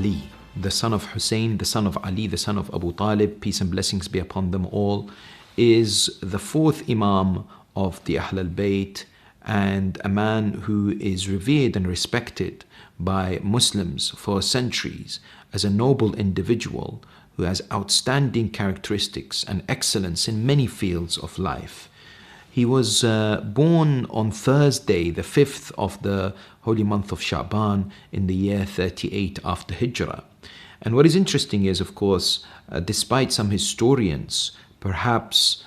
Ali, the son of Hussain, the son of Ali, the son of Abu Talib, peace and blessings be upon them all, is the fourth Imam of the al-Bayt and a man who is revered and respected by Muslims for centuries as a noble individual who has outstanding characteristics and excellence in many fields of life. He was born on Thursday, the 5th of the holy month of Sha'ban in the year 38 after Hijrah. And what is interesting is, of course, despite some historians perhaps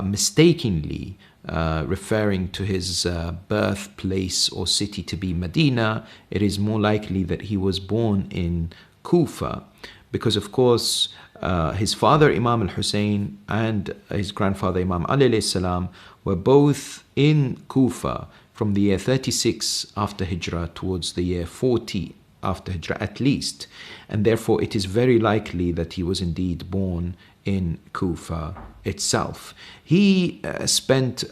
mistakenly referring to his birthplace or city to be Medina, it is more likely that he was born in Kufa, because of course his father Imam al-Husayn and his grandfather Imam Ali alayhi salam were both in Kufa from the year 36 after Hijrah towards the year 40 after Hijrah at least, and therefore it is very likely that he was indeed born in Kufa itself. He spent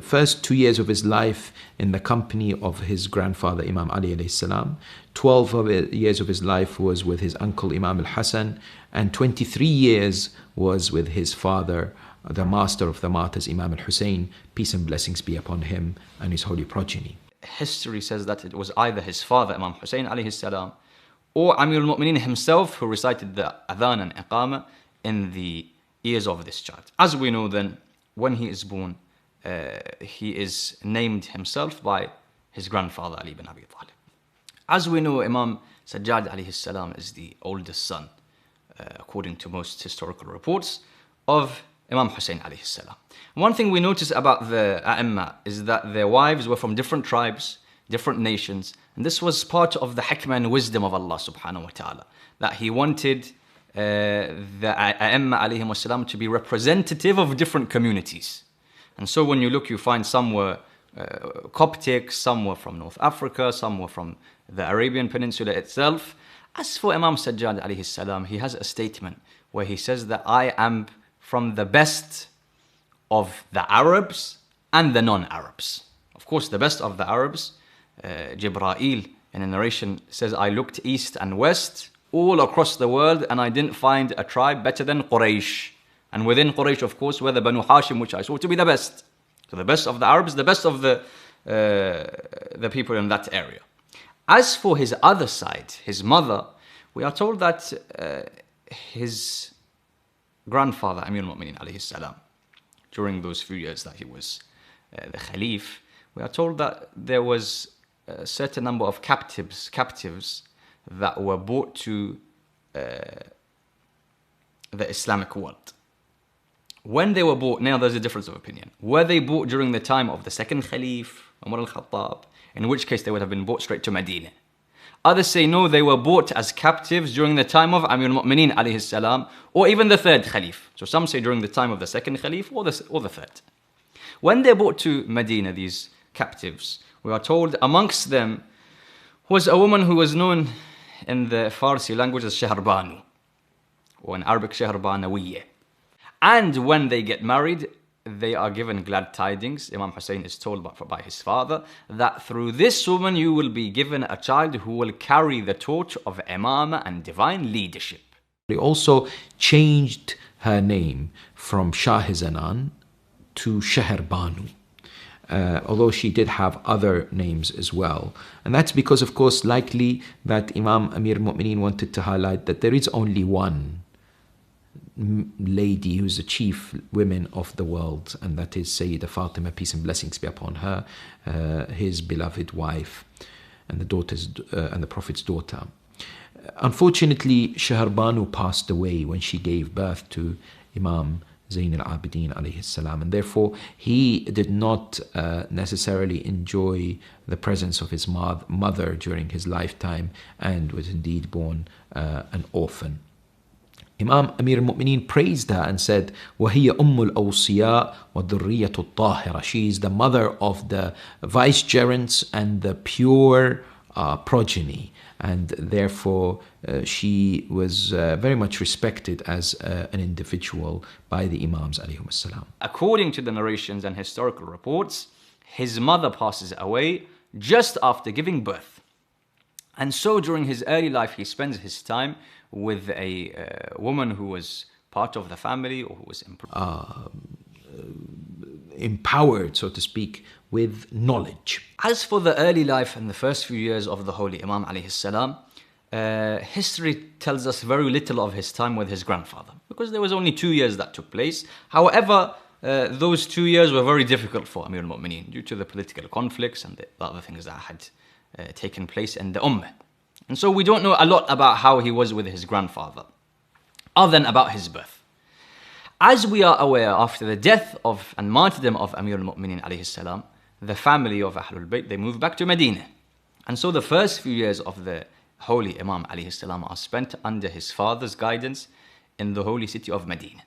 first 2 years of his life in the company of his grandfather Imam Ali alayhi salam. 12 years of his life was with his uncle Imam al-Hasan, and 23 years was with his father, the master of the martyrs, Imam al-Husayn, peace and blessings be upon him and his holy progeny. History says that it was either his father, Imam Hussain alayhi salam, or Amir al-Mu'mineen himself, who recited the adhan and iqamah in the ears of this child. As we know then, when he is born, he is named himself by his grandfather Ali bin Abi Talib. As we know, Imam Sajjad alayhi salam is the oldest son, according to most historical reports, of Imam Hussain alayhi salam. One thing we notice about the A'imma is that their wives were from different tribes, different nations, and this was part of the hikmah and wisdom of Allah subhanahu wa ta'ala, that He wanted the A'imma alayhim wassalam to be representative of different communities. And so when you look, you find some were Coptic, some were from North Africa, some were from the Arabian Peninsula itself. As for Imam Sajjad alayhi salam, he has a statement where he says that I am from the best of the Arabs and the non-Arabs. Of course, the best of the Arabs, Jibreel in a narration says, I looked east and west, all across the world, and I didn't find a tribe better than Quraysh. And within Quraysh, of course, were the Banu Hashim, which I saw to be the best. So the best of the Arabs, the best of the people in that area. As for his other side, his mother, we are told that his grandfather, Amir al-Mu'mineen alayhi salam, during those few years that he was the Khalif, we are told that there was a certain number of captives that were brought to the Islamic world. When they were brought, now there's a difference of opinion. Were they brought during the time of the second Khalif, Umar al-Khattab, in which case they would have been brought straight to Medina? Others say no, they were brought as captives during the time of Amir al-Mu'mineen alayhi salam, or even the third Khalif. So some say during the time of the second Khalif or the third. When they brought to Medina, these captives, we are told amongst them was a woman who was known in the Farsi language as Shahrbanu, or in Arabic Shahrbanawiyyah. And when they get married, they are given glad tidings. Imam Hussain is told by his father that through this woman you will be given a child who will carry the torch of imamah and divine leadership. He also changed her name from Shahzanan to Shahrbanu, although she did have other names as well. And that's because, of course, likely that Imam Amir al-Mu'mineen wanted to highlight that there is only one lady who's the chief women of the world, and that is Sayyida Fatima, peace and blessings be upon her, his beloved wife and the Prophet's daughter. Unfortunately, Shahrbanu passed away when she gave birth to Imam Zayn al-Abidin alayhi salam, and therefore he did not necessarily enjoy the presence of his mother during his lifetime, and was indeed born an orphan. Imam Amir al-Mu'mineen praised her and said, وَهِيَ أُمُّ الْأَوْصِيَاء وَالذُّرِّيَّةُ الطَّاهِرَةِ. She is the mother of the vicegerents and the pure progeny, and therefore she was very much respected as an individual by the Imams alayhim as-salam. According to the narrations and historical reports, his mother passes away just after giving birth. And so during his early life, he spends his time with a woman who was part of the family, or who was empowered, so to speak, with knowledge. As for the early life and the first few years of the Holy Imam alayhi salam, history tells us very little of his time with his grandfather, because there was only 2 years that took place. However, those 2 years were very difficult for Amir al-Mu'mineen due to the political conflicts and the other things that had taken place in the Ummah. And so we don't know a lot about how he was with his grandfather, other than about his birth. As we are aware, after the death of and martyrdom of Amir al-Mu'mineen alayhi salam, the family of Ahlul-Bayt, they moved back to Medina. And so the first few years of the Holy Imam alayhi salam are spent under his father's guidance in the holy city of Medina.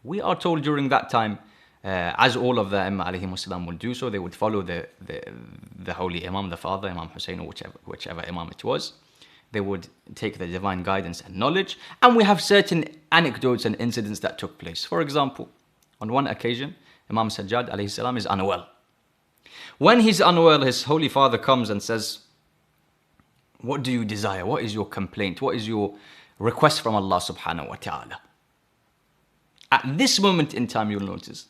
We are told during that time, as all of the Imam alayhi salam would do so, they would follow the Holy Imam, the father, Imam Hussain, or whichever Imam it was. They would take the divine guidance and knowledge. And we have certain anecdotes and incidents that took place. For example, on one occasion, Imam Sajjad alayhi salam is unwell. When he's unwell, his Holy Father comes and says, "What do you desire? What is your complaint? What is your request from Allah subhanahu wa ta'ala?" At this moment in time, you'll notice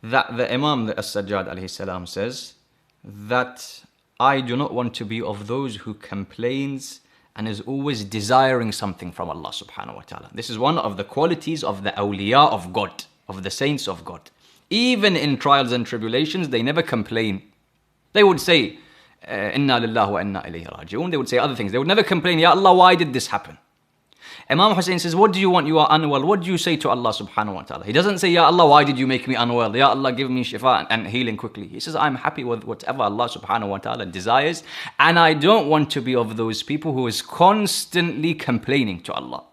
that the Imam, the Al-Sajjad alayhi salam, says that I do not want to be of those who complains and is always desiring something from Allah subhanahu wa ta'ala. This is one of the qualities of the awliya of God, of the saints of God. Even in trials and tribulations, they never complain. They would say, Inna lillahi wa inna ilayhi raji'un. They would say other things. They would never complain, Ya Allah, why did this happen? Imam Hussain says, what do you want? You are unwell. What do you say to Allah subhanahu wa ta'ala? He doesn't say, Ya Allah, why did you make me unwell? Ya Allah, give me shifa and healing quickly. He says, I'm happy with whatever Allah subhanahu wa ta'ala desires. And I don't want to be of those people who is constantly complaining to Allah.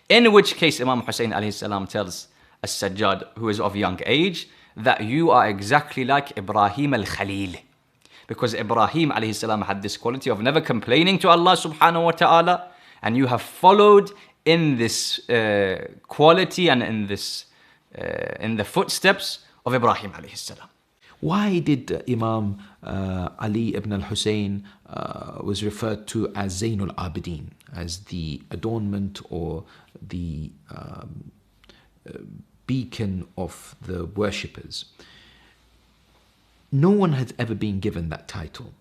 In which case, Imam Hussain alayhi salam tells Al-Sajjad, who is of young age, that you are exactly like Ibrahim al-Khalil. Because Ibrahim alayhi salam had this quality of never complaining to Allah subhanahu wa ta'ala. And you have followed in this quality and in the footsteps of Ibrahim alayhi salam. Why did Imam Ali ibn al-Husayn was referred to as Zainul Abidin, as the adornment or the beacon of the worshippers? No one had ever been given that title,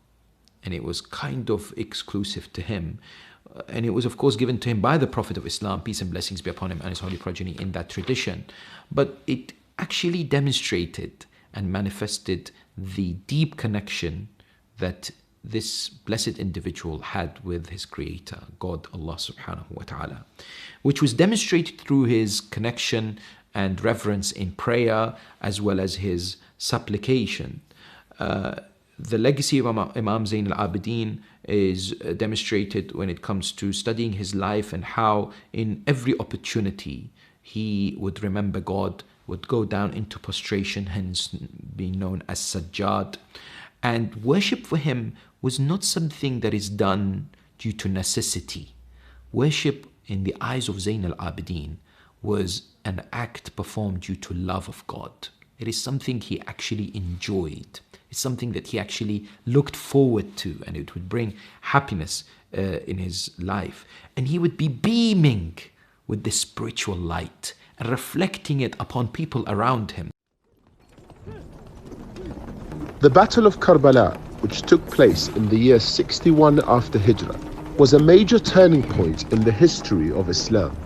and it was kind of exclusive to him. And it was, of course, given to him by the Prophet of Islam, peace and blessings be upon him and his holy progeny, in that tradition. But it actually demonstrated and manifested the deep connection that this blessed individual had with his creator, God, Allah subhanahu wa ta'ala, which was demonstrated through his connection and reverence in prayer, as well as his supplication. The legacy of Imam Zain al-Abidin is demonstrated when it comes to studying his life and how in every opportunity he would remember God, would go down into prostration, hence being known as Sajjad. And worship for him was not something that is done due to necessity. Worship in the eyes of Zain al-Abidin was an act performed due to love of God. It is something he actually enjoyed. It's something that he actually looked forward to, and it would bring happiness in his life. And he would be beaming with this spiritual light and reflecting it upon people around him. The Battle of Karbala, which took place in the year 61 after Hijrah, was a major turning point in the history of Islam.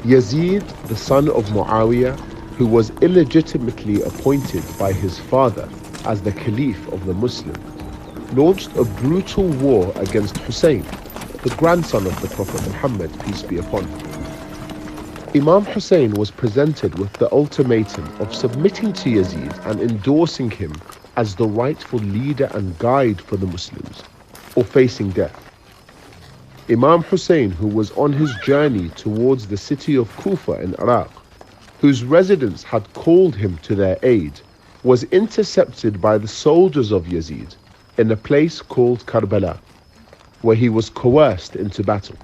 Yazid, the son of Muawiyah, who was illegitimately appointed by his father as the Caliph of the Muslims, launched a brutal war against Hussain, the grandson of the Prophet Muhammad, peace be upon him. Imam Hussain was presented with the ultimatum of submitting to Yazid and endorsing him as the rightful leader and guide for the Muslims, or facing death. Imam Hussain, who was on his journey towards the city of Kufa in Iraq, whose residents had called him to their aid, was intercepted by the soldiers of Yazid in a place called Karbala, where he was coerced into battle.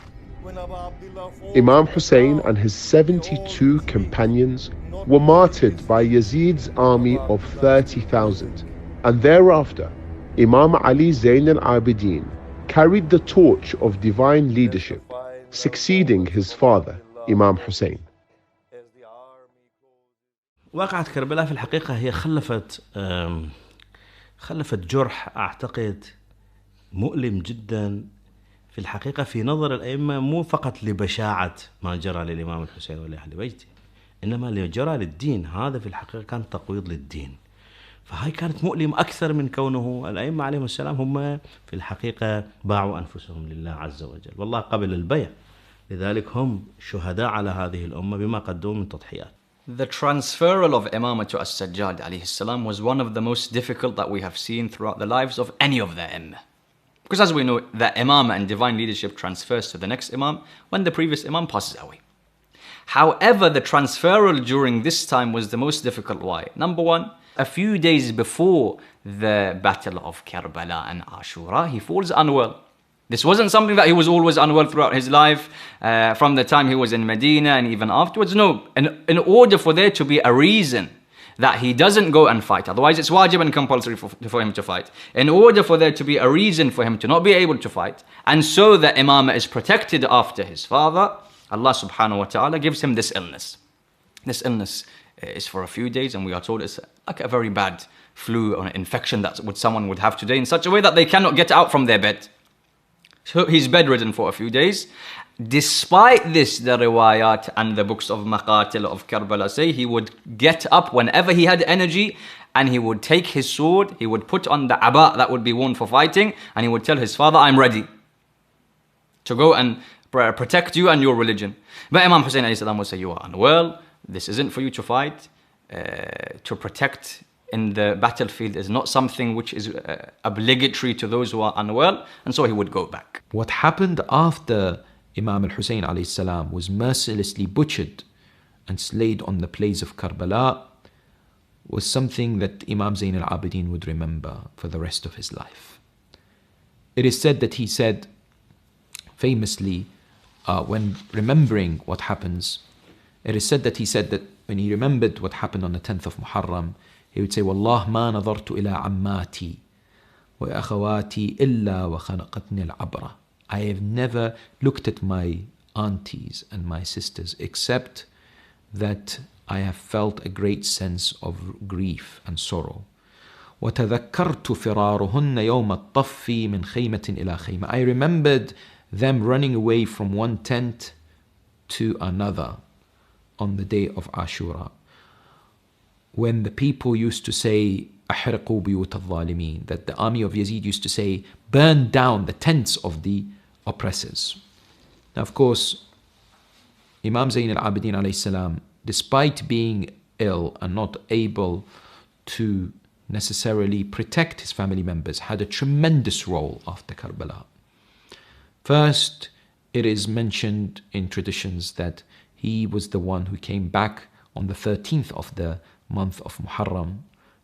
Imam Hussain and his 72 companions were martyred by Yazid's army of 30,000, and thereafter Imam Ali Zain al-Abidin carried the torch of divine leadership, succeeding his father, Imam Hussain. واقعة كربلاء في الحقيقة هي خلفت جرح أعتقد مؤلم جدا في الحقيقة في نظر الأئمة، مو فقط لبشاعة ما جرى للإمام الحسين ولأهل بيته، إنما اللي جرى للدين. هذا في الحقيقة كان تقويض للدين، فهاي كانت مؤلم أكثر من كونه الأئمة عليهم السلام هم في الحقيقة باعوا أنفسهم لله عز وجل، والله قبل البيع، لذلك هم شهداء على هذه الأمة بما قدموا من تضحيات. The transferal of Imamah to Al-Sajjad alayhi salam was one of the most difficult that we have seen throughout the lives of any of the Imam. Because as we know, that Imamah and divine leadership transfers to the next Imam when the previous Imam passes away. However, the transferal during this time was the most difficult. Why? Number one, a few days before the battle of Karbala and Ashura, he falls unwell. This wasn't something that he was always unwell throughout his life, from the time he was in Medina and even afterwards. No, in order for there to be a reason that he doesn't go and fight, otherwise it's wajib and compulsory for him to fight. In order for there to be a reason for him to not be able to fight, and so that Imamah is protected after his father, Allah subhanahu wa ta'ala gives him this illness. This illness is for a few days, and we are told it's like a very bad flu or an infection that someone would have today, in such a way that they cannot get out from their bed. So he's bedridden for a few days. Despite this, the riwayat and the books of Maqatil of Karbala say he would get up whenever he had energy, and he would take his sword, he would put on the aba that would be worn for fighting, and he would tell his father, I'm ready to go and protect you and your religion. But Imam Hussain alayhi salam would say, you are unwell, this isn't for you to fight. To protect in the battlefield is not something which is obligatory to those who are unwell, and so he would go back. What happened after Imam al-Husayn alayhi salam was mercilessly butchered and slayed on the plains of Karbala was something that Imam Zayn al-Abidin would remember for the rest of his life. It is said that he said famously, when remembering what happens, it is said that he said that when he remembered what happened on the 10th of Muharram, he would say, Wallah ma nadartu ila ammati wa akhawati illa wa khanaqatni al-abra. I have never looked at my aunties and my sisters except that I have felt a great sense of grief and sorrow. وَتَذَكَّرْتُ فِرَارُهُنَّ يَوْمَ الطَّفِّ مِنْ خَيْمَةٍ إِلَى خَيْمَةٍ. I remembered them running away from one tent to another on the day of Ashura, when the people used to say, أَحْرِقُوا بِيُوتَ الظَّالِمِينَ, that the army of Yazid used to say, burn down the tents of the oppressors. Now, of course, Imam Zayn al-Abidin alayhi salam, despite being ill and not able to necessarily protect his family members, had a tremendous role after Karbala. First, it is mentioned in traditions that he was the one who came back on the 13th of the month of Muharram,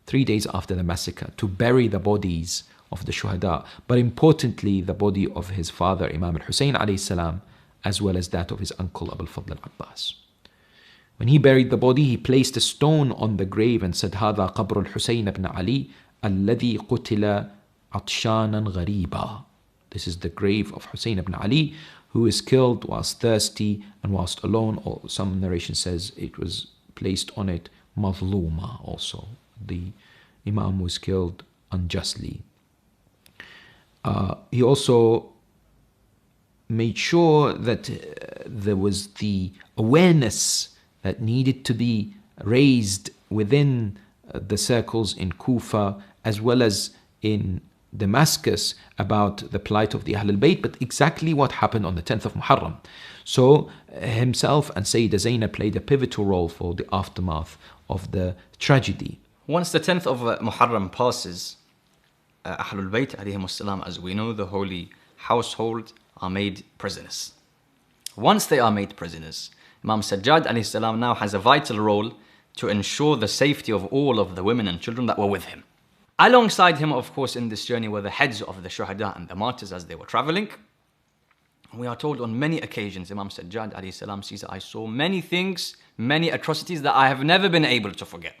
3 days after the massacre, to bury the bodies of the shuhada, but importantly the body of his father Imam al-Husayn alayhi salam, as well as that of his uncle Abu al-Fadl al-Abbas. When he buried the body, he placed a stone on the grave and said, هذا قبر الحسين بن علي الذي قتل عطشانا غريبا. This is the grave of Hussein ibn Ali, who is killed whilst thirsty and whilst alone, or some narration says it was placed on it mazluma also. The Imam was killed unjustly. He also made sure that there was the awareness that needed to be raised within the circles in Kufa as well as in Damascus about the plight of the al-Bayt, but exactly what happened on the 10th of Muharram. So himself and Sayyidah Zainab played a pivotal role for the aftermath of the tragedy. Once the 10th of Muharram passes, Ahlul Bayt alayhim salam, as we know, the holy household, are made prisoners. Once they are made prisoners, Imam Sajjad alayhi salam now has a vital role to ensure the safety of all of the women and children that were with him. Alongside him, of course, in this journey were the heads of the shuhada and the martyrs as they were traveling. We are told on many occasions, Imam Sajjad alayhi salam says, I saw many things, many atrocities that I have never been able to forget.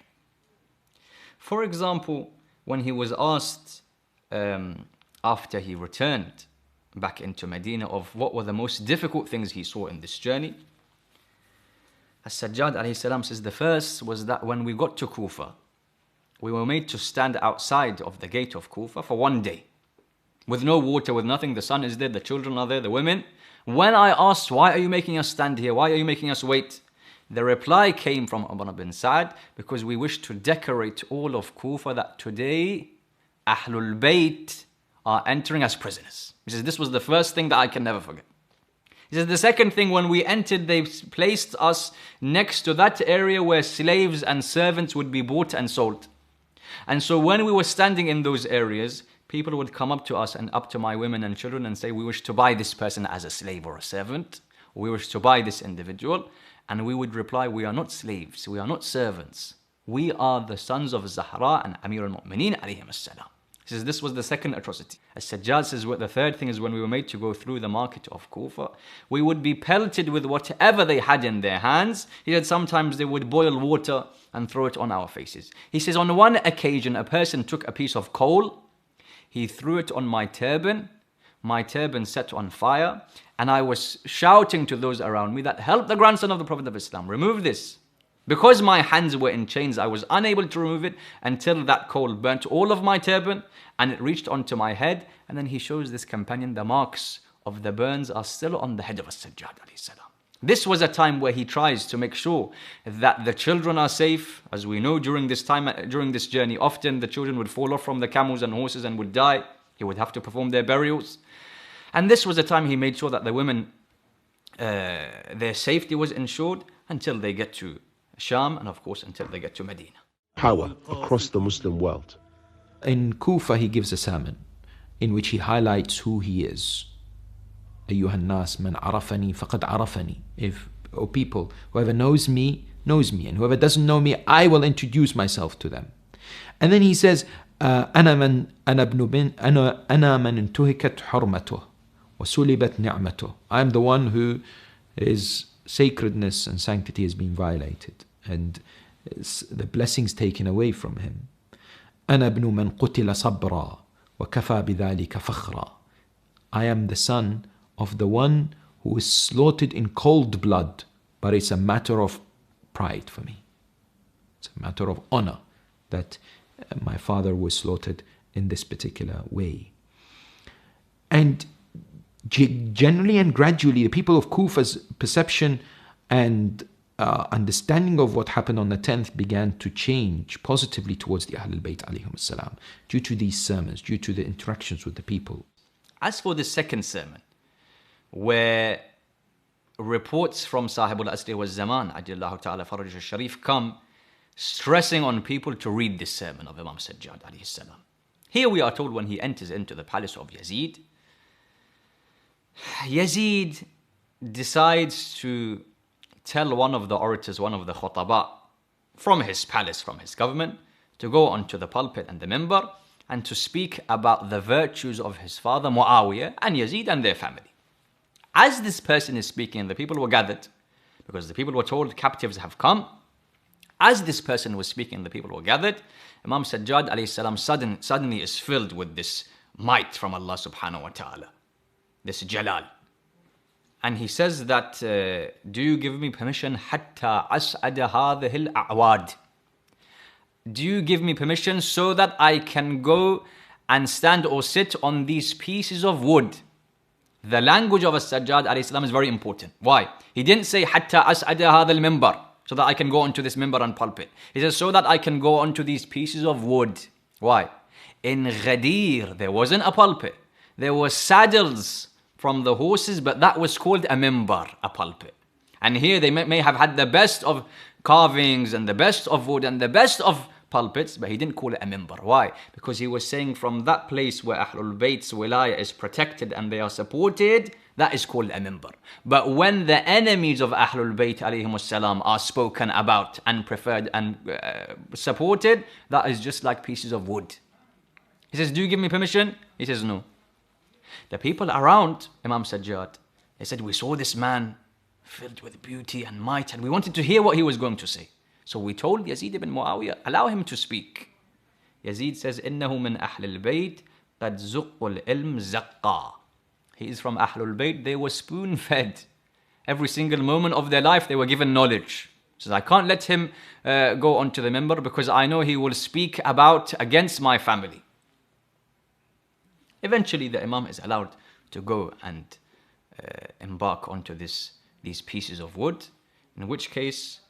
For example, when he was asked after he returned back into Medina of what were the most difficult things he saw in this journey. Al-Sajjad alayhi salam says the first was that when we got to Kufa, we were made to stand outside of the gate of Kufa for 1 day. With no water, with nothing, the sun is there, the children are there, the women. When I asked, why are you making us stand here? Why are you making us wait? The reply came from Umar bin Sa'd, because we wish to decorate all of Kufa that today al-Bayt are entering as prisoners. He says this was the first thing that I can never forget. He says the second thing, when we entered, they placed us next to that area where slaves and servants would be bought and sold. And so when we were standing in those areas, people would come up to us and up to my women and children and say, we wish to buy this person as a slave or a servant. We wish to buy this individual. And we would reply, we are not slaves, we are not servants. We are the sons of Zahra and Amir al-Mu'mineen alayhim as-salam. He says this was the second atrocity. Al-Sajjad says what the third thing is, when we were made to go through the market of Kufa, we would be pelted with whatever they had in their hands. He said sometimes they would boil water and throw it on our faces. He says on one occasion a person took a piece of coal, he threw it on my turban set on fire, and I was shouting to those around me that help the grandson of the Prophet of Islam, remove this. Because my hands were in chains, I was unable to remove it until that coal burnt all of my turban and it reached onto my head. And then he shows this companion, the marks of the burns are still on the head of Al-Sajjad alayhi salam. This was a time where he tries to make sure that the children are safe. As we know, during this time, during this journey, often the children would fall off from the camels and horses and would die. He would have to perform their burials. And this was a time he made sure that the women, their safety was ensured until they get to Sham, and of course until they get to Medina. Power across the Muslim world. In Kufa, he gives a sermon in which he highlights who he is. أيها الناس من عرفني فقد عرفني. If, O people, whoever knows me, and whoever doesn't know me, I will introduce myself to them. And then he says, أنا من انتهكت حرمته وسلبت نعمته. I am the one who his sacredness and sanctity has been violated and the blessings taken away from him. أنا ابن من قتل صبرا وكفى بذلك فخرا. I am the son of the one who is slaughtered in cold blood, but it's a matter of pride for me. It's a matter of honor that my father was slaughtered in this particular way. And generally and gradually, the people of Kufa's perception and understanding of what happened on the 10th began to change positively towards the Ahlul-Bayt alayhim salam, due to these sermons, due to the interactions with the people. As for the second sermon, where reports from Sahib al-Asri wa Zaman, Ajillahu ta'ala Faraj al-Sharif, come stressing on people to read this sermon of Imam Sajjad alayhi salam. Here we are told when he enters into the palace of Yazid, Yazid decides to tell one of the orators, one of the khutaba from his palace, from his government, to go onto the pulpit and the minbar and to speak about the virtues of his father Muawiyah and Yazid and their family. As this person is speaking, the people were gathered because the people were told captives have come. As this person was speaking, the people were gathered. Imam Sajjad alayhi salam suddenly is filled with this might from Allah subhanahu wa ta'ala, this jalal. And he says that, do you give me permission hatta as'ada hadhihi al-a'wad? Do you give me permission so that I can go and stand or sit on these pieces of wood? The language of Al-Sajjad alayhi salam is very important. Why? He didn't say hatta as'ada hadha al-minbar, so that I can go onto this minbar and pulpit. He says so that I can go onto these pieces of wood. Why? In Ghadir, there wasn't a pulpit. There were saddles from the horses, but that was called a minbar, a pulpit. And here they may have had the best of carvings and the best of wood and the best of pulpits, but he didn't call it a minbar. Why? Because he was saying from that place where Ahlul Bayt's wilayah is protected and they are supported, that is called a minbar. But when the enemies of Ahlul Bayt alayhimus salam are spoken about and preferred and supported, that is just like pieces of wood. He says, do you give me permission? He says, no. The people around Imam Sajjad, they said, we saw this man filled with beauty and might, and we wanted to hear what he was going to say. So we told Yazid ibn Muawiyah, allow him to speak. Yazid says, إِنَّهُ مِنْ أَحْلِ الْبَيْتِ قَدْ زُقُّ الْإِلْمِ زَقًّا. he is from Ahlul Bayt, they were spoon-fed. Every single moment of their life, they were given knowledge. He says, I can't let him go onto the minbar because I know he will speak against my family. Eventually, the Imam is allowed to go and embark onto these pieces of wood, in which case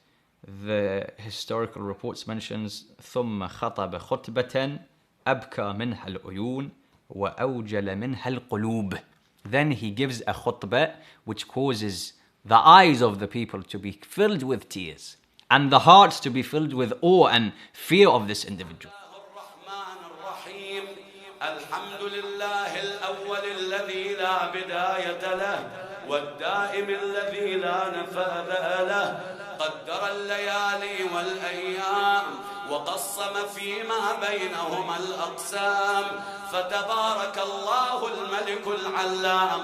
the historical reports mentions ثم خطب خطبة أبكى منها العيون وأوجل منها القلوب. Then he gives a khutbah which causes the eyes of the people to be filled with tears and the hearts to be filled with awe and fear of this individual. الحمد لله الأول الذي لا بداية له والدائم الذي لا نفاذ له قدر الليالي والأيام وقسم فيما بينهما الأقسام فتبارك الله الملك العلام.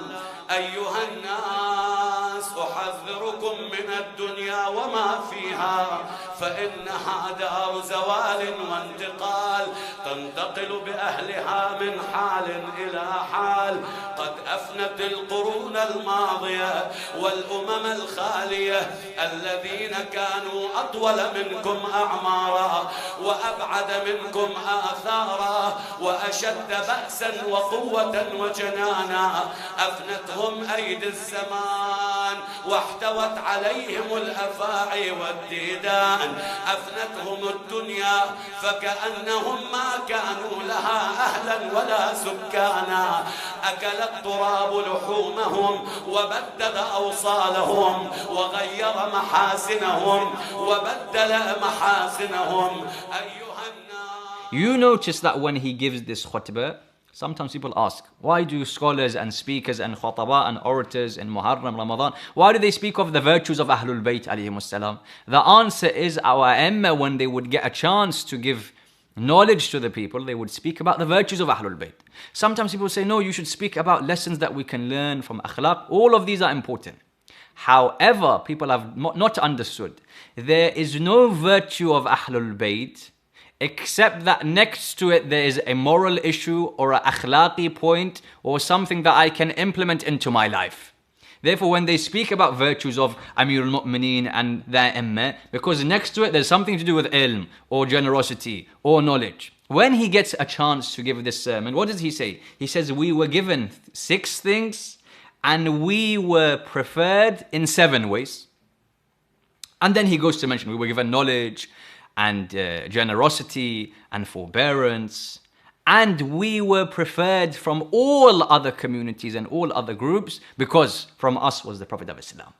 أيها الناس أحذركم من الدنيا وما فيها فإنها دار زوال وانتقال تنتقل بأهلها من حال إلى حال قد أفنت القرون الماضية والأمم الخالية الذين كانوا أطول منكم أعمارا وأبعد منكم آثارا وأشد بأسا وقوة وجنانا أفنتهم أيدي الزمان واحتوت عليهم الأفاعي والديدان أفنتهم الدنيا فكأنهم ما كانوا لها أهلا ولا سكانا أكل التراب لحومهم وبدل أوصالهم وغير محاسنهم وبدل محاسنهم. أيها الناس. You notice that when he gives this khutbah, sometimes people ask, why do scholars and speakers and khataba and orators in Muharram, Ramadan, why do they speak of the virtues of Ahlul Bayt alayhimus salam? The answer is our Aimma, when they would get a chance to give knowledge to the people, they would speak about the virtues of Ahlul Bayt. Sometimes people say, no, you should speak about lessons that we can learn from akhlaq. All of these are important. However, people have not understood, there is no virtue of Ahlul Bayt except that next to it there is a moral issue or an akhlaqi point or something that I can implement into my life. Therefore, when they speak about virtues of Amir al-Mu'mineen and their Imma, because next to it there's something to do with ilm or generosity or knowledge. When he gets a chance to give this sermon, what does he say? He says, we were given 6 things and we were preferred in 7 ways. And then he goes to mention we were given knowledge and generosity and forbearance, and we were preferred from all other communities and all other groups because from us was the Prophet of Islam.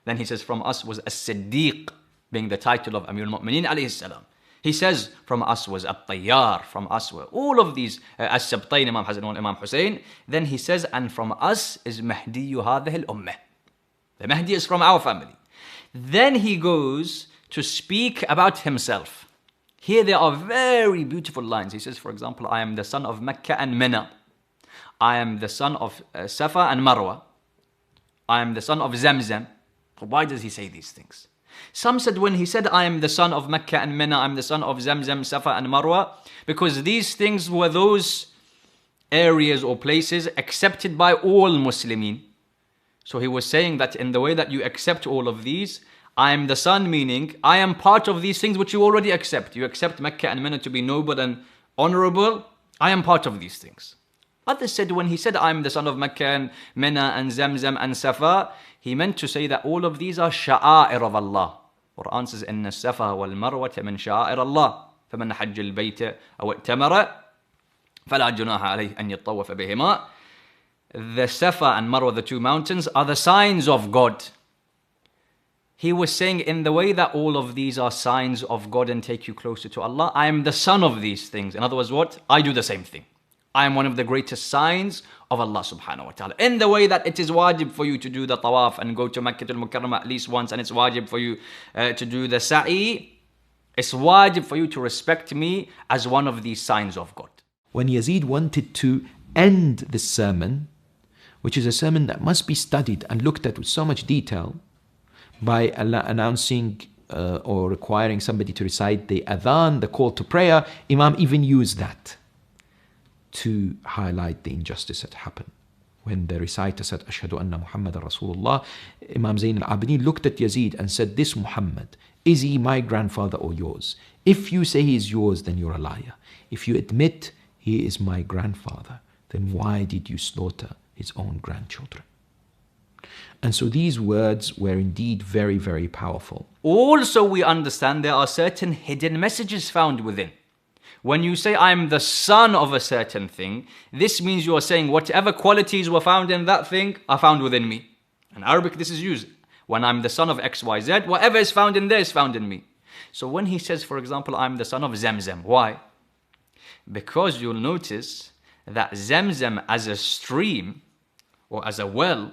Then he says from us was As-Siddiq, being the title of Amir al-Mu'mineen alayhi salam. He says from us was At-Tayyar, from us were all of these As-Sabtayn, Imam Hassan and Imam Hussain. Then he says, and from us is Mahdiyu hadhihi al-Ummah. The Mahdi is from our family. Then he goes to speak about himself. Here there are very beautiful lines. He says, for example, I am the son of Mecca and Mina. I am the son of Safa and Marwa. I am the son of Zamzam. Why does he say these things? Some said when he said, I am the son of Mecca and Mina, I am the son of Zamzam, Safa and Marwa, because these things were those areas or places accepted by all Muslimin. So he was saying that in the way that you accept all of these, I am the son, meaning I am part of these things which you already accept. You accept Mecca and Mina to be noble and honorable. I am part of these things. Others said when he said I am the son of Mecca and Mina and Zamzam and Safa, he meant to say that all of these are sha'air of Allah. Quran says, إن الصفا والمروة من شعائر الله فمن حج البيت أو ائتمر فلا جناح عليه أن يطوف بهما. The Safa and Marwa, the 2 mountains, are the signs of God. He was saying in the way that all of these are signs of God and take you closer to Allah, I am the son of these things. In other words, what? I do the same thing. I am one of the greatest signs of Allah subhanahu wa ta'ala. In the way that it is wajib for you to do the tawaf and go to Makkah al-Mukarramah at least once, and it's wajib for you to do the sa'i, it's wajib for you to respect me as one of these signs of God. When Yazid wanted to end this sermon, which is a sermon that must be studied and looked at with so much detail, by Allah announcing or requiring somebody to recite the adhan, the call to prayer, Imam even used that to highlight the injustice that happened. when the reciter said, Ashhadu anna Muhammadan Rasulullah, Imam Zayn al-Abidin looked at Yazid and said, this Muhammad, is he my grandfather or yours? If you say he is yours, then you're a liar. If you admit he is my grandfather, then why did you slaughter his own grandchildren? And so these words were indeed very, very powerful. Also, we understand there are certain hidden messages found within. When you say, I'm the son of a certain thing, this means you are saying whatever qualities were found in that thing are found within me. In Arabic, this is used. When I'm the son of XYZ, whatever is found in there is found in me. So when he says, for example, I'm the son of Zamzam, why? Because you'll notice that Zamzam as a stream or as a well,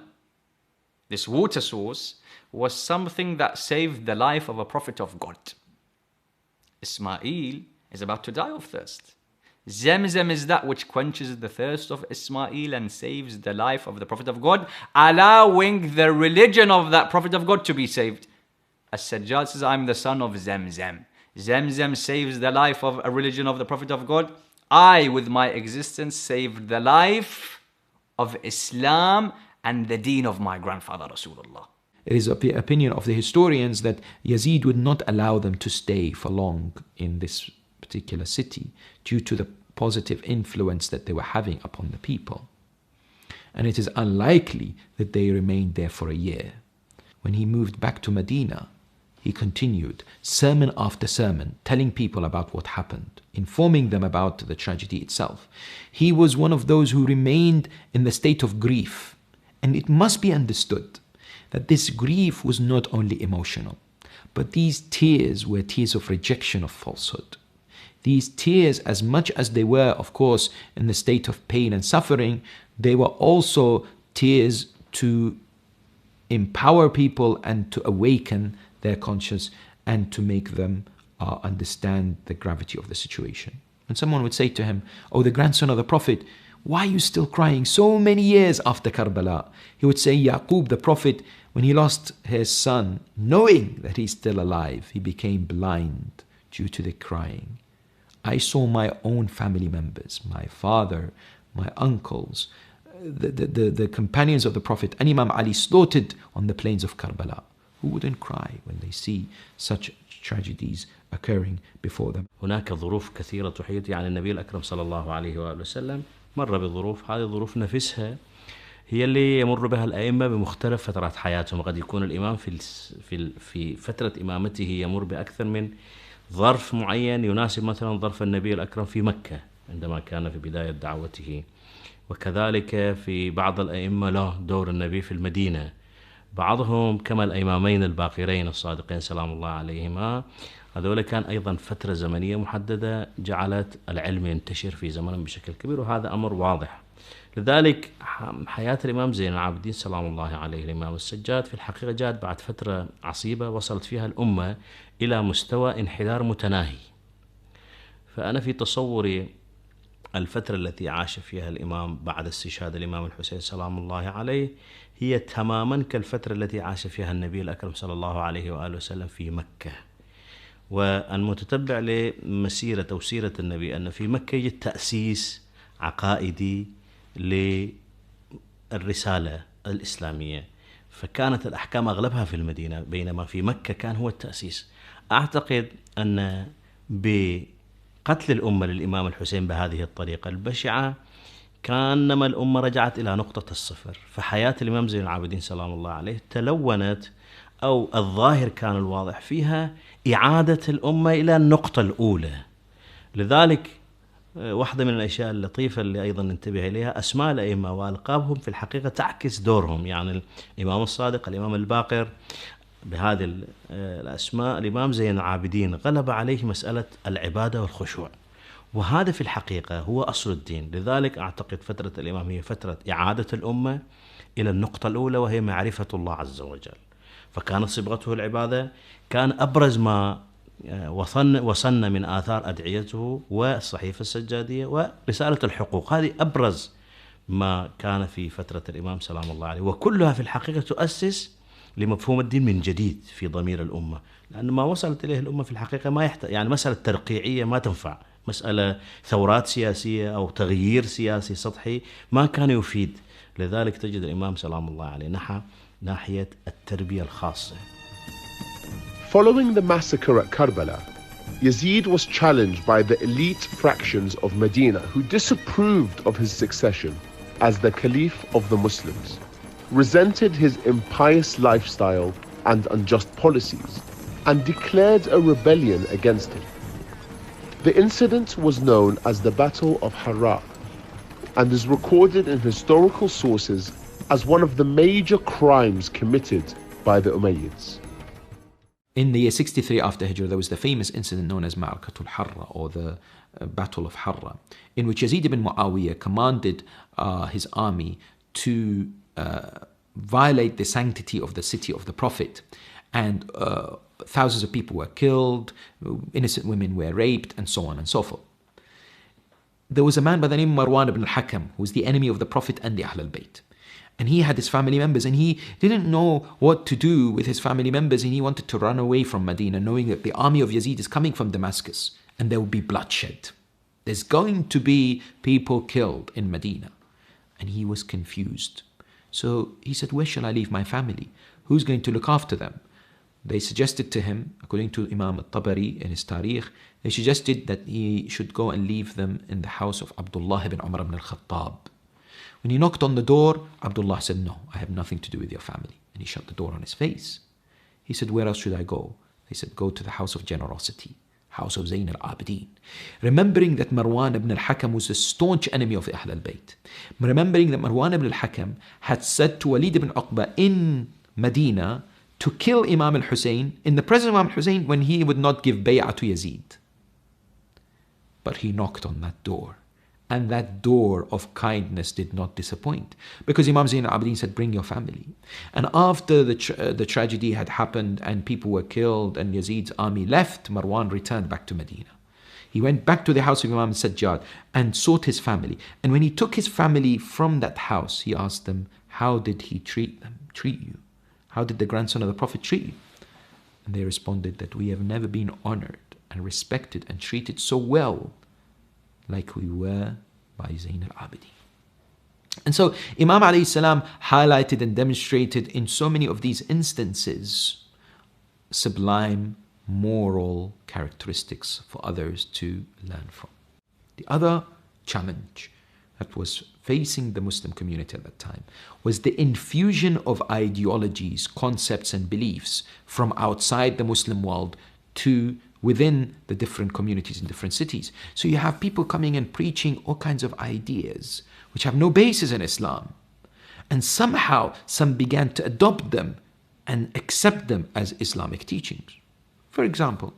this water source, was something that saved the life of a prophet of God. Ismail is about to die of thirst. Zamzam is that which quenches the thirst of Ismail and saves the life of the prophet of God, allowing the religion of that prophet of God to be saved. Al-Sajjad says, I'm the son of Zamzam. Zamzam saves the life of a religion of the prophet of God. I, with my existence, saved the life of Islam and the deen of my grandfather Rasulullah. It is the opinion of the historians that Yazid would not allow them to stay for long in this particular city due to the positive influence that they were having upon the people. And it is unlikely that they remained there for a year. When he moved back to Medina, he continued sermon after sermon, telling people about what happened, informing them about the tragedy itself. He was one of those who remained in the state of grief. And it must be understood that this grief was not only emotional, but these tears were tears of rejection of falsehood. These tears, as much as they were, of course, in the state of pain and suffering, they were also tears to empower people and to awaken their conscience and to make them understand the gravity of the situation. And someone would say to him, oh, the grandson of the Prophet, why are you still crying so many years after Karbala? He would say, Yaqub, the Prophet, when he lost his son, knowing that he's still alive, he became blind due to the crying. I saw my own family members, my father, my uncles, the companions of the Prophet, and Imam Ali slaughtered on the plains of Karbala. Who wouldn't cry when they see such tragedies occurring before them? هناك ظروف كثيرة تحيط يعني النبي الأكرم صلى الله عليه وآله وسلم مر بظروف، هذه الظروف نفسها هي اللي يمر بها الأئمة بمختلف فترات حياتهم. قد يكون الإمام في فترة إمامته يمر بأكثر من ظرف معين يناسب مثلا ظرف النبي الأكرم في مكة عندما كان في بداية دعوته، وكذلك في بعض الأئمة له دور النبي في المدينة. بعضهم كما الإمامين الباقرين الصادقين سلام الله عليهما، هذول كان أيضا فترة زمنية محددة جعلت العلم ينتشر في زمنهم بشكل كبير، وهذا أمر واضح. لذلك حياة الإمام زين العابدين سلام الله عليه الإمام السجاد في الحقيقة جاءت بعد فترة عصيبة وصلت فيها الأمة إلى مستوى انحدار متناهي. فأنا في تصوري الفترة التي عاش فيها الإمام بعد استشهاد الإمام الحسين سلام الله عليه هي تماما كالفترة التي عاش فيها النبي الأكرم صلى الله عليه وآله وسلم في مكة. والمتتبع لمسيرة أو سيرة النبي أن في مكة يجد تأسيس عقائدي للرسالة الإسلامية، فكانت الأحكام أغلبها في المدينة، بينما في مكة كان هو التأسيس. أعتقد أن بقتل الأمة للإمام الحسين بهذه الطريقة البشعة كانما الأمة رجعت إلى نقطة الصفر، فحياة الإمام زين العابدين سلام الله عليه تلونت، أو الظاهر كان الواضح فيها إعادة الأمة إلى النقطة الأولى. لذلك واحدة من الأشياء اللطيفة اللي أيضا ننتبه إليها أسماء الأئمة وألقابهم في الحقيقة تعكس دورهم. يعني الإمام الصادق، الإمام الباقر، بهذه الأسماء الإمام زين العابدين غلب عليه مسألة العبادة والخشوع، وهذا في الحقيقة هو أصل الدين. لذلك أعتقد فترة الإمام هي فترة إعادة الأمة إلى النقطة الأولى، وهي معرفة الله عز وجل. فكانت صبغته العبادة، كان أبرز ما وصلنا من آثار أدعيته والصحيفة السجادية ورسالة الحقوق، هذه أبرز ما كان في فترة الإمام سلام الله عليه، وكلها في الحقيقة تؤسس لمفهوم الدين من جديد في ضمير الأمة، لأن ما وصلت إليه الأمة في الحقيقة ما يحتاج، يعني مسألة ترقيعية ما تنفع، مسألة ثورات سياسية أو تغيير سياسي سطحي ما كان يفيد. لذلك تجد الإمام سلام الله عليه نحى ناحية التربية الخاصة. Following the massacre at Karbala, Yazid was challenged by the elite fractions of Medina who disapproved of his succession as the Caliph of the Muslims, resented his impious lifestyle and unjust policies, and declared a rebellion against him. The incident was known as the Battle of Harra and is recorded in historical sources as one of the major crimes committed by the Umayyads. In the year 63 after Hijrah, there was the famous incident known as Ma'rakatul Harra, or the Battle of Harra, in which Yazid ibn Muawiyah commanded his army to violate the sanctity of the city of the Prophet, and thousands of people were killed, innocent women were raped, and so on and so forth. There was a man by the name of Marwan ibn al-Hakam, who was the enemy of the Prophet and the al-Bayt. And he had his family members, and he didn't know what to do with his family members, and he wanted to run away from Medina, knowing that the army of Yazid is coming from Damascus, and there will be bloodshed. There's going to be people killed in Medina. And he was confused. So he said, where shall I leave my family? Who's going to look after them? They suggested to him, according to Imam al-Tabari in his Tarikh, they suggested that he should go and leave them in the house of Abdullah ibn Umar ibn al-Khattab. When he knocked on the door, Abdullah said, no, I have nothing to do with your family. And he shut the door on his face. He said, where else should I go? They said, go to the house of generosity, house of Zayn al-Abidin. Remembering that Marwan ibn al-Hakam was a staunch enemy of Ahl al-Bayt. Remembering that Marwan ibn al-Hakam had said to Walid ibn Uqba in Medina to kill Imam al-Husayn in the presence of Imam al-Husayn when he would not give bay'ah to Yazid. But he knocked on that door. And that door of kindness did not disappoint. Because Imam Zayn al-Abidin said, bring your family. And after the tragedy had happened and people were killed and Yazid's army left, Marwan returned back to Medina. He went back to the house of Imam Sajjad and sought his family. And when he took his family from that house, he asked them, how did he treat you? How did the grandson of the Prophet treat you? And they responded that we have never been honored and respected and treated so well like we were by Zayn al-Abidin. And so Imam alayhi salam highlighted and demonstrated in so many of these instances sublime moral characteristics for others to learn from. The other challenge that was facing the Muslim community at that time was the infusion of ideologies, concepts and beliefs from outside the Muslim world to within the different communities in different cities. So you have people coming and preaching all kinds of ideas which have no basis in Islam. And somehow some began to adopt them and accept them as Islamic teachings. For example,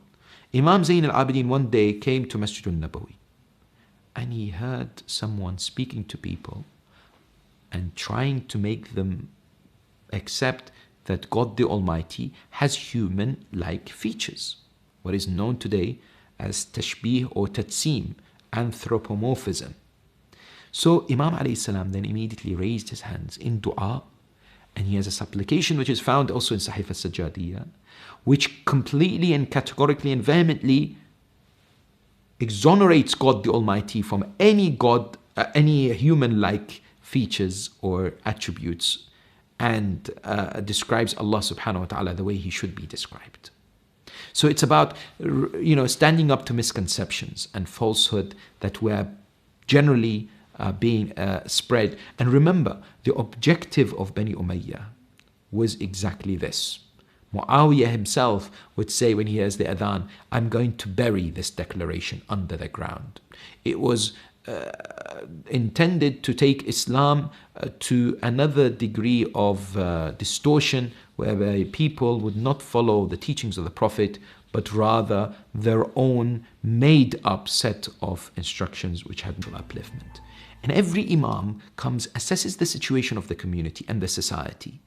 Imam Zayn al-Abidin one day came to Masjid al-Nabawi and he heard someone speaking to people and trying to make them accept that God the Almighty has human-like features. What is known today as tashbih or tatsim, anthropomorphism. So Imam alayhi salam then immediately raised his hands in dua, and he has a supplication which is found also in Sahih al-Sajjadiyya, which completely and categorically and vehemently exonerates God the Almighty from any human-like features or attributes, and describes Allah subhanahu wa ta'ala the way he should be described. So it's about, standing up to misconceptions and falsehood that were generally being spread. And remember, the objective of Bani Umayyah was exactly this. Muawiyah himself would say when he hears the adhan, I'm going to bury this declaration under the ground. It was intended to take Islam to another degree of distortion, whereby people would not follow the teachings of the Prophet, but rather their own made-up set of instructions which had no upliftment. And every imam comes, assesses the situation of the community and the society.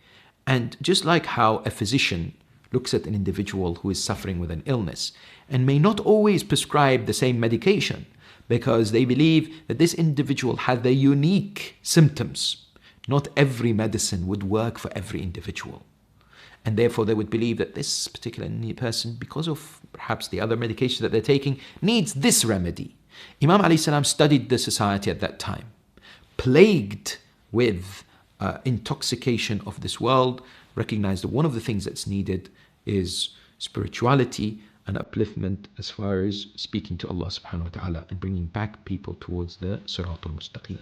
And just like how a physician looks at an individual who is suffering with an illness and may not always prescribe the same medication, because they believe that this individual had their unique symptoms. Not every medicine would work for every individual. And therefore they would believe that this particular person, because of perhaps the other medication that they're taking, needs this remedy. Imam alayhi salam studied the society at that time, plagued with intoxication of this world, recognize that one of the things that's needed is spirituality and upliftment as far as speaking to Allah subhanahu wa ta'ala and bringing back people towards the Siratul Mustaqim.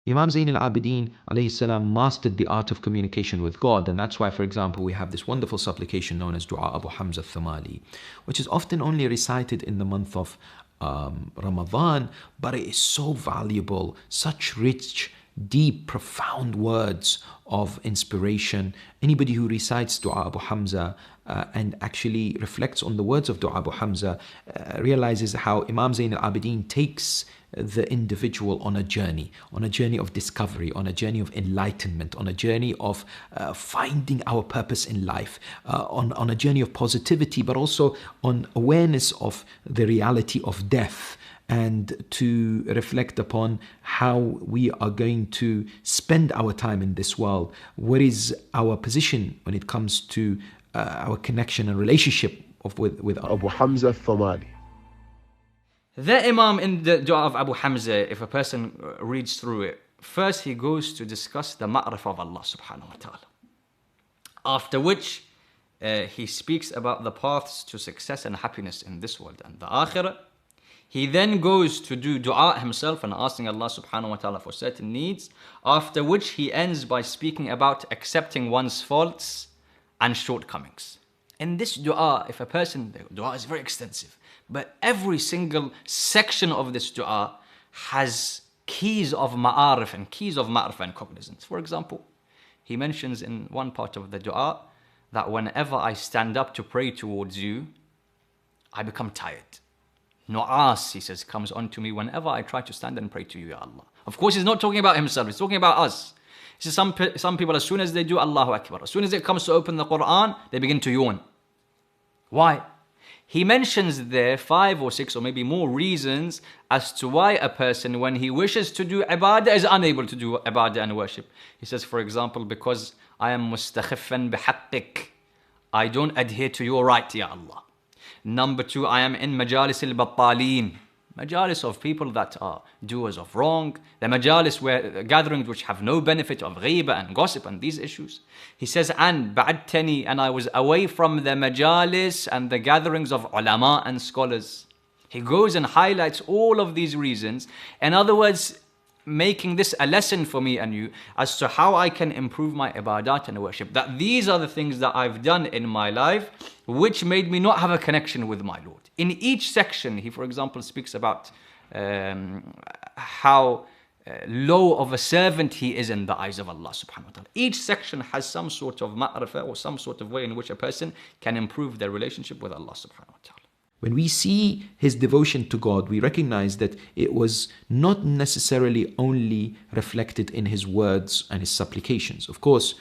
Imam Zayn al-Abidin alayhi salam mastered the art of communication with God, and that's why, for example, we have this wonderful supplication known as Dua Abu Hamza al-Thamali, which is often only recited in the month of Ramadan, but it is so valuable, such rich, deep, profound words of inspiration. Anybody who recites Dua Abu Hamza and actually reflects on the words of Dua Abu Hamza realizes how Imam Zayn al-Abidin takes the individual on a journey of discovery, on a journey of enlightenment, on a journey of finding our purpose in life, on a journey of positivity, but also on awareness of the reality of death, and to reflect upon how we are going to spend our time in this world. What is our position when it comes to our connection and relationship with Abu Hamza al-Thamali. The Imam in the Dua of Abu Hamza, if a person reads through it, first he goes to discuss the ma'rifah of Allah subhanahu wa ta'ala. After which he speaks about the paths to success and happiness in this world and the akhirah. He then goes to do dua himself and asking Allah subhanahu wa ta'ala for certain needs. After which he ends by speaking about accepting one's faults and shortcomings. In this dua, if a person, the dua is very extensive, but every single section of this dua has keys of ma'arif and keys of ma'rifah and cognizance. For example, he mentions in one part of the dua that whenever I stand up to pray towards you, I become tired. Nu'as, he says, comes onto me whenever I try to stand and pray to you, Ya Allah. Of course, he's not talking about himself, he's talking about us. He says some people, as soon as they do Allahu Akbar, as soon as it comes to open the Quran, they begin to yawn. Why? He mentions there 5 or 6 or maybe more reasons as to why a person, when he wishes to do ibadah, is unable to do ibadah and worship. He says, for example, because I am mustakhifan bihaqqik, I don't adhere to your right, Ya Allah. Number 2, I am in majalis al-battaleen, majalis of people that are doers of wrong, the majalis where gatherings which have no benefit of ghiba and gossip and these issues. He says, and ba'adtani, and I was away from the majalis and the gatherings of ulama and scholars. He goes and highlights all of these reasons. In other words, making this a lesson for me and you as to how I can improve my ibadat and worship. That these are the things that I've done in my life which made me not have a connection with my Lord. In each section, he, for example, speaks about how low of a servant he is in the eyes of Allah subhanahu wa ta'ala. Each section has some sort of ma'rifah or some sort of way in which a person can improve their relationship with Allah subhanahu wa ta'ala. When we see his devotion to God, we recognize that it was not necessarily only reflected in his words and his supplications. Of course,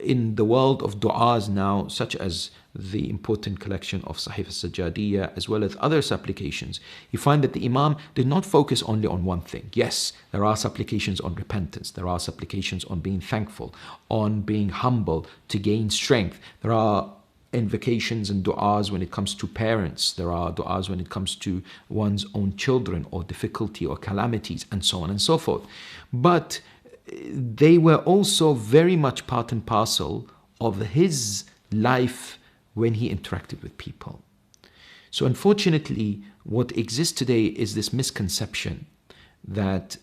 in the world of du'as now, such as the important collection of Sahih al-Sajjadiyya, as well as other supplications, you find that the Imam did not focus only on one thing. Yes, there are supplications on repentance, there are supplications on being thankful, on being humble to gain strength. There are invocations and du'as when it comes to parents. There are du'as when it comes to one's own children or difficulty or calamities and so on and so forth. But they were also very much part and parcel of his life when he interacted with people. So unfortunately, what exists today is this misconception that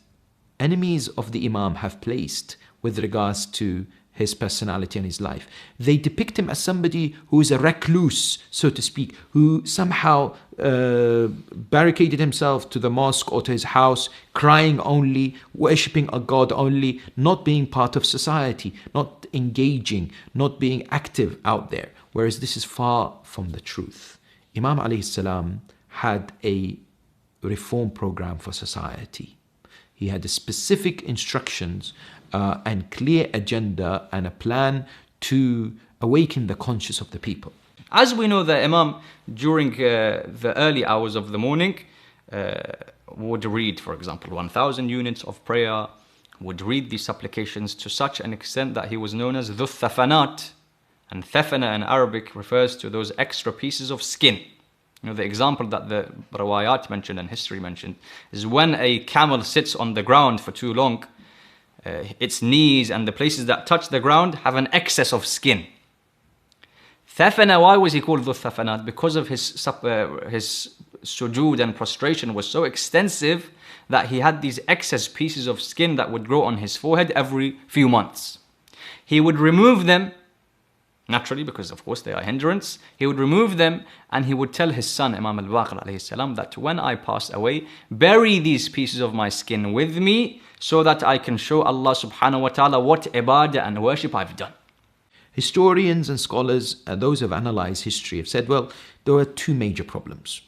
enemies of the Imam have placed with regards to his personality and his life. They depict him as somebody who is a recluse, so to speak, who somehow barricaded himself to the mosque or to his house, crying only, worshipping a God only, not being part of society, not engaging, not being active out there. Whereas this is far from the truth. Imam alayhi salam had a reform program for society. He had specific instructions and clear agenda and a plan to awaken the conscience of the people. As we know, the Imam during the early hours of the morning would read, for example, 1,000 units of prayer, would read these supplications to such an extent that he was known as Dhu Thafanat. And thafana in Arabic refers to those extra pieces of skin. You know, the example that the Rawayat mentioned and history mentioned is when a camel sits on the ground for too long, its knees and the places that touch the ground have an excess of skin. Thafana, why was he called Dhu Thafanat? Because of his sujood and prostration was so extensive that he had these excess pieces of skin that would grow on his forehead every few months. He would remove them, naturally, because of course they are a hindrance. He would remove them and he would tell his son, Imam al-Baqir alayhi salam, that when I pass away, bury these pieces of my skin with me so that I can show Allah subhanahu wa ta'ala what ibadah and worship I've done. Historians and scholars, those who have analyzed history, have said, well, there were two major problems.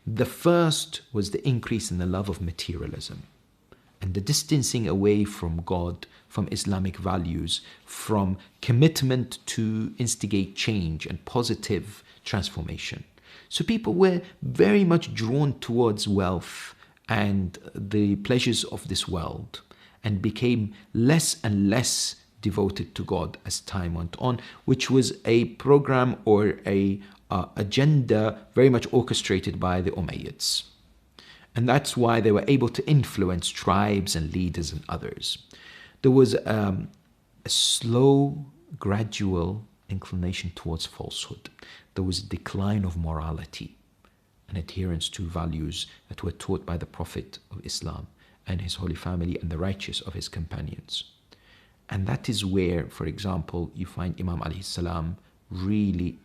The first was the increase in the love of materialism and the distancing away from God, from Islamic values, from commitment to instigate change and positive transformation. So people were very much drawn towards wealth and the pleasures of this world and became less and less devoted to God as time went on, which was a program or a agenda very much orchestrated by the Umayyads. And that's why they were able to influence tribes and leaders and others. There was a slow, gradual inclination towards falsehood. There was a decline of morality and adherence to values that were taught by the Prophet of Islam and his holy family and the righteous of his companions. And that is where, for example, you find Imam alayhi salam really